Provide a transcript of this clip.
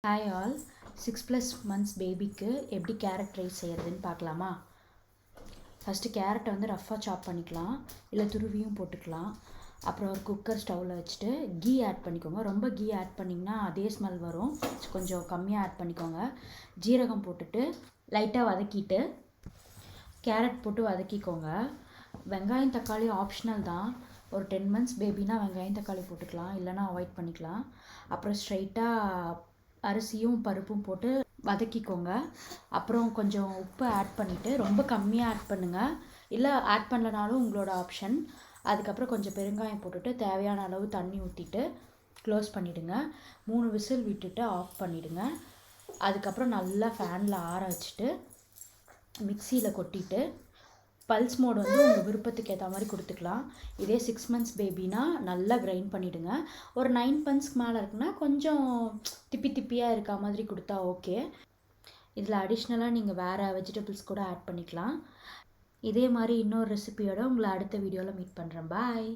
Hi all 6+ months பேபிக்கு எப்படி carrot rice செய்கிறதுன்னு பார்க்கலாமா. ஃபஸ்ட்டு கேரட்டை வந்து ரஃப்பாக சாப் பண்ணிக்கலாம், இல்லை துருவியும் போட்டுக்கலாம். அப்புறம் ஒரு குக்கர் ஸ்டவ்வில் வச்சுட்டு கீ ஆட் பண்ணிக்கோங்க. ரொம்ப கீ ஆட் பண்ணிங்கன்னா அதே ஸ்மெல் வரும், கொஞ்சம் கம்மியாக ஆட் பண்ணிக்கோங்க. ஜீரகம் போட்டுட்டு லைட்டாக வதக்கிட்டு கேரட் போட்டு வதக்கிக்கோங்க. வெங்காயம் தக்காளி ஆப்ஷனல் தான். ஒரு 10 months பேபினா வெங்காயம் தக்காளி போட்டுக்கலாம், இல்லைனா அவாய்ட் பண்ணிக்கலாம். அப்புறம் ஸ்ட்ரைட்டாக அரிசியும் பருப்பும் போட்டு வதக்கிக்கோங்க. அப்புறம் கொஞ்சம் உப்பு ஆட் பண்ணிவிட்டு, ரொம்ப கம்மியாக ஆட் பண்ணுங்கள், இல்லை ஆட் பண்ணலனாலும் உங்களோட ஆப்ஷன். அதுக்கப்புறம் கொஞ்சம் பெருங்காயம் போட்டுட்டு தேவையான அளவு தண்ணி ஊற்றிட்டு க்ளோஸ் பண்ணிவிடுங்க. 3 விசில் விட்டுட்டு ஆஃப் பண்ணிவிடுங்க. அதுக்கப்புறம் நல்லா ஃபேனில் ஆற வச்சுட்டு மிக்சியில் கொட்டிட்டு பல்ஸ் மோட் வந்து உங்கள் விருப்பத்துக்கு ஏற்ற மாதிரி கொடுத்துக்கலாம். இதே 6 months பேபினா நல்லா கிரைண்ட் பண்ணிவிடுங்க. ஒரு 9 monthsக்கு மேலே இருக்குன்னா கொஞ்சம் திப்பியாக இருக்க மாதிரி கொடுத்தா ஓகே. இதில் அடிஷ்னலாக நீங்கள் வேறு வெஜிடபிள்ஸ் கூட ஆட் பண்ணிக்கலாம். இதே மாதிரி இன்னொரு ரெசிபியோட உங்களை அடுத்த வீடியோவில் மீட் பண்ணுறேன். பாய்.